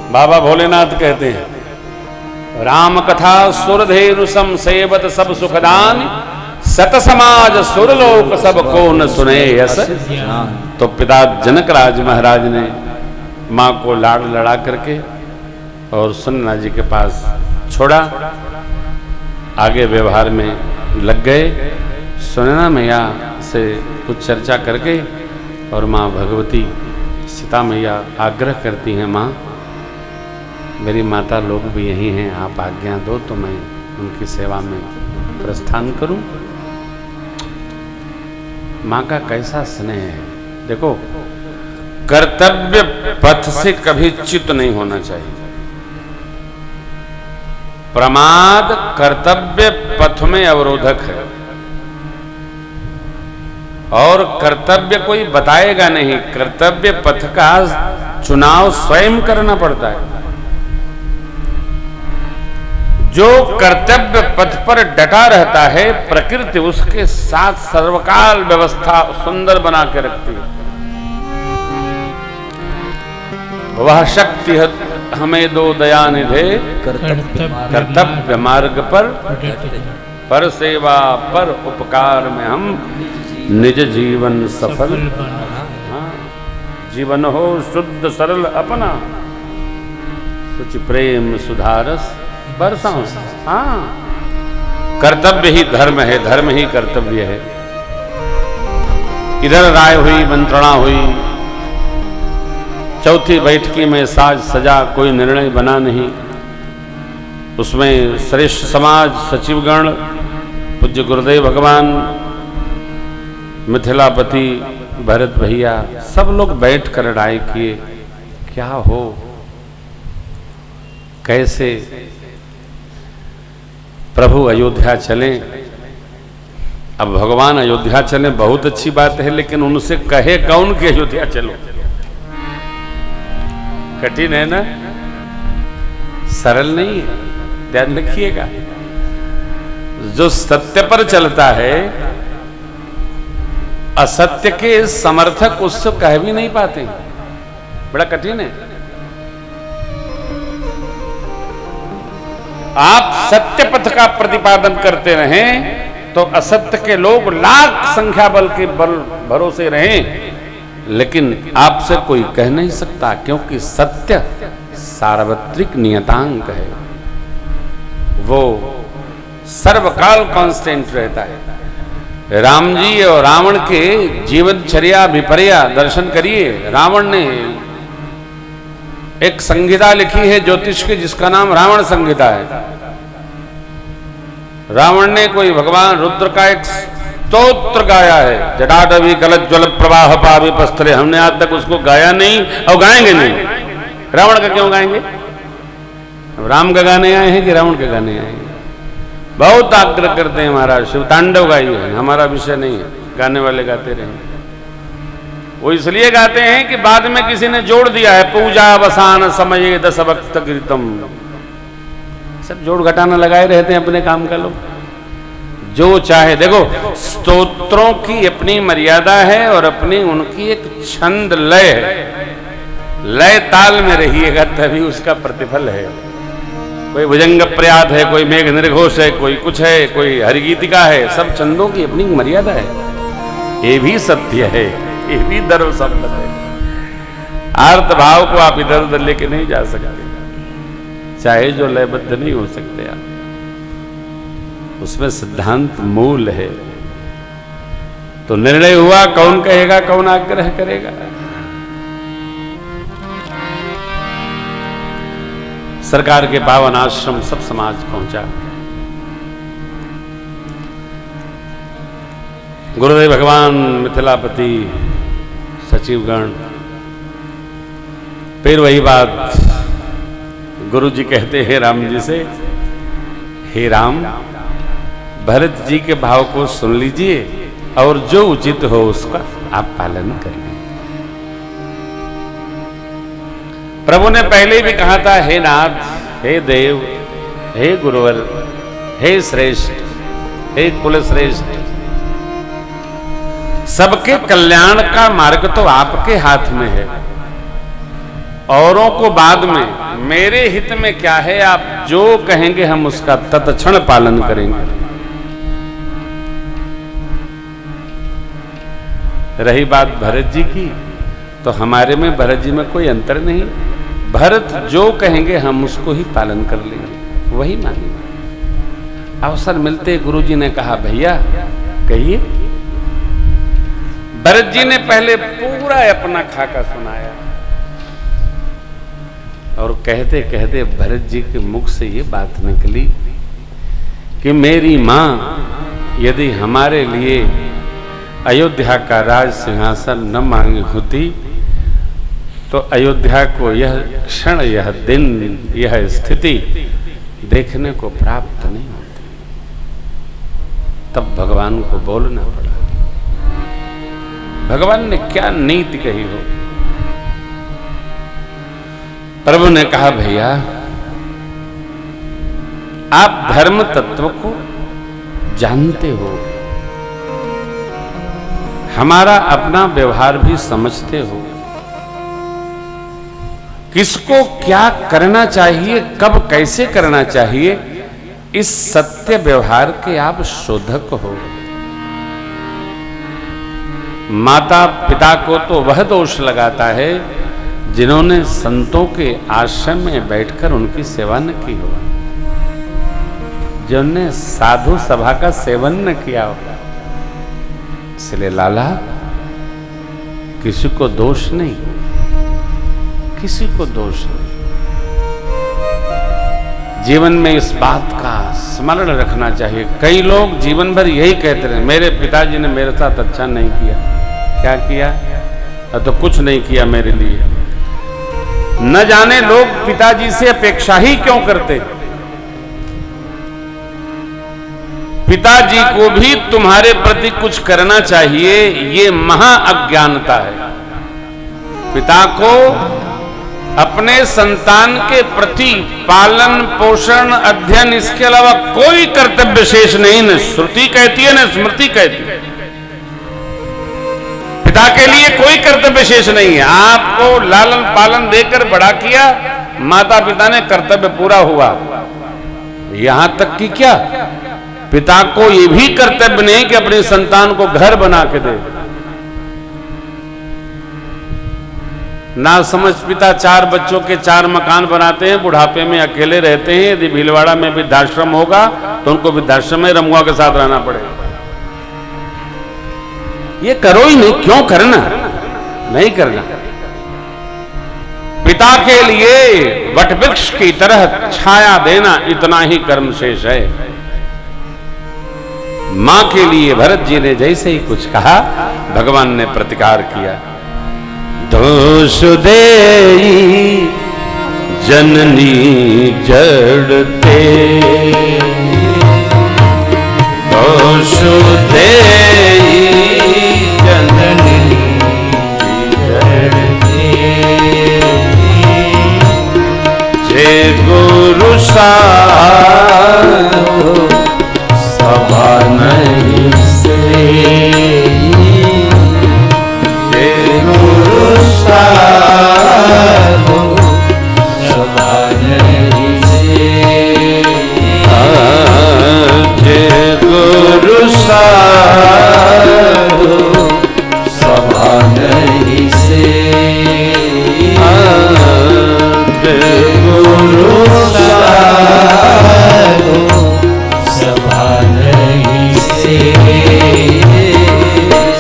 बाबा भोलेनाथ कहते हैं, राम कथा सुरधेनु सम सेवत सब सुखदान, सत समाज सुरलोक सब को न सुने यस। तो पिता जनक राज महाराज ने माँ को लाड़ लड़ा करके और सुनना जी के पास छोड़ा, आगे व्यवहार में लग गए। सुनना मैया से कुछ चर्चा करके और माँ भगवती सीता मैया आग्रह करती हैं, माँ मेरी माता लोग भी यही हैं, आप आज्ञा दो तो मैं उनकी सेवा में प्रस्थान करूं। माँ का कैसा स्नेह है। देखो, कर्तव्य पथ से कभी च्युत नहीं होना चाहिए। प्रमाद कर्तव्य पथ में अवरोधक है, और कर्तव्य कोई बताएगा नहीं, कर्तव्य पथ का चुनाव स्वयं करना पड़ता है। जो कर्तव्य पथ पर डटा रहता है, प्रकृति उसके साथ सर्वकाल व्यवस्था सुंदर बना के रखती है। वह शक्ति हमें दो दया निधे, कर्तव्य मार्ग पर सेवा पर उपकार में हम निज जीवन सफल। हाँ, जीवन हो शुद्ध सरल अपना, कुछ प्रेम सुधारस बरसाओ। हाँ, कर्तव्य ही धर्म है, धर्म ही कर्तव्य है। इधर राय हुई, मंत्रणा हुई, चौथी बैठकी में साज सजा, कोई निर्णय बना नहीं। उसमें श्रेष्ठ समाज सचिवगण, पूज्य गुरुदेव भगवान, मिथिलापति भरत भैया, सब लोग बैठ कर राय किए, क्या हो, कैसे प्रभु अयोध्या चलें। अब भगवान अयोध्या चलें बहुत अच्छी बात है, लेकिन उनसे कहे कौन कि अयोध्या चलो, कठिन है ना, सरल नहीं है। ध्यान रखिएगा, जो सत्य पर चलता है, असत्य के समर्थक उससे कह भी नहीं पाते, बड़ा कठिन है। आप सत्य पथ का प्रतिपादन करते रहें तो असत्य के लोग लाख संख्या बल के बल भरोसे रहें, लेकिन आपसे कोई कह नहीं सकता, क्योंकि सत्य सार्वत्रिक नियतांक है, वो सर्वकाल कांस्टेंट रहता है। राम जी और रावण के जीवनचर्या विपर्या दर्शन करिए। रावण ने एक संहिता लिखी है ज्योतिष की, जिसका नाम रावण संहिता है। रावण ने कोई भगवान रुद्र का एक स्तोत्र गाया है, जटाटवी कलज्ज्वल ज्वल प्रवाह पावे पस्त्रे। हमने आज तक उसको गाया नहीं और गाएंगे नहीं। रावण का क्यों गाएंगे? राम का गाने आए हैं कि रावण के गाने आए हैं? बहुत आग्रह करते हैं महाराज, शिव तांडव गाइए, हमारा विषय नहीं है, गाने वाले गाते रहेंगे। वो इसलिए गाते हैं कि बाद में किसी ने जोड़ दिया है, पूजा वसान समय दस भक्त कीर्तम, सब जोड़ घटाना लगाए रहते हैं अपने काम का लोग, जो चाहे। देखो, स्तोत्रों की अपनी मर्यादा है और अपनी उनकी एक छंद लय है, लय ताल में रहिएगा तभी उसका प्रतिफल है। कोई भुजंग प्रयात है, कोई मेघ निर्घोष है, कोई कुछ है, कोई हरिगीतिका है, सब छंदों की अपनी मर्यादा है। ये भी सत्य है, ये भी धर्म सम्मत है। आर्त भाव को आप इधर उधर लेके नहीं जा सकते, चाहे जो लयबद्ध नहीं हो सकते आप, उसमें सिद्धांत मूल है। तो निर्णय हुआ, कौन कहेगा, कौन आग्रह करेगा? सरकार के पावन आश्रम सब समाज पहुंचा। गुरुदेव भगवान, मिथिलापति, सचिवगण, फिर वही बात गुरु जी कहते हैं राम जी से, हे राम, भरत जी के भाव को सुन लीजिए और जो उचित हो उसका आप पालन कर लीजिए। प्रभु ने पहले भी कहा था, हे नाथ, हे देव, हे गुरुवर, हे श्रेष्ठ, हे कुल श्रेष्ठ, सबके कल्याण का मार्ग तो आपके हाथ में है, औरों को बाद में, मेरे हित में क्या है, आप जो कहेंगे हम उसका तत्क्षण पालन करेंगे। रही बात भरत जी की, तो हमारे में भरत जी में कोई अंतर नहीं। भरत जो कहेंगे हम उसको ही पालन कर लेंगे, वही मानेंगे। अवसर मिलते गुरु जी ने कहा, भैया कहिए। भरत जी ने पहले पूरा अपना खाका सुनाया और कहते कहते भरत जी के मुख से ये बात निकली कि मेरी मां यदि हमारे लिए अयोध्या का राज सिंहासन न मांगी होती तो अयोध्या को यह क्षण, यह दिन, यह स्थिति देखने को प्राप्त नहीं होती। तब भगवान को बोलना पड़ा। भगवान ने क्या नीति कही हो। प्रभु ने कहा, भैया आप धर्म तत्व को जानते हो, हमारा अपना व्यवहार भी समझते हो, किसको क्या करना चाहिए, कब कैसे करना चाहिए, इस सत्य व्यवहार के आप शोधक हो। माता पिता को तो वह दोष लगाता है जिन्होंने संतों के आश्रम में बैठकर उनकी सेवा न की हो, जिन्होंने साधु सभा का सेवन न किया हो। इसलिए लाला, किसी को दोष नहीं, किसी को दोष नहीं। जीवन में इस बात का स्मरण रखना चाहिए। कई लोग जीवन भर यही कहते रहे, मेरे पिताजी ने मेरे साथ अच्छा नहीं किया। क्या किया? तो कुछ नहीं किया मेरे लिए। न जाने लोग पिताजी से अपेक्षा ही क्यों करते। पिताजी को भी तुम्हारे प्रति कुछ करना चाहिए, ये महा अज्ञानता है। पिता को अपने संतान के प्रति पालन पोषण अध्ययन, इसके अलावा कोई कर्तव्य शेष नहीं। न श्रुति कहती है न स्मृति कहती है। पिता के लिए कोई कर्तव्य शेष नहीं है। आपको लालन पालन देकर बड़ा किया, माता पिता ने कर्तव्य पूरा हुआ। यहां तक कि क्या, पिता को यह भी कर्तव्य नहीं कि अपने संतान को घर बना के दे। ना समझ पिता 4 बच्चों के 4 मकान बनाते हैं, बुढ़ापे में अकेले रहते हैं। यदि भीलवाड़ा में वृद्धाश्रम होगा तो उनको वृद्धाश्रम में रमुआ के साथ रहना पड़ेगा। ये करो ही नहीं, क्यों करना, नहीं करना। पिता के लिए वटवृक्ष की तरह छाया देना, इतना ही कर्म शेष है। मां के लिए भरत जी ने जैसे ही कुछ कहा, भगवान ने प्रतिकार किया। दोष देई जननी जड़ते, दोष देई जननी जड़ते, जे गुरु सा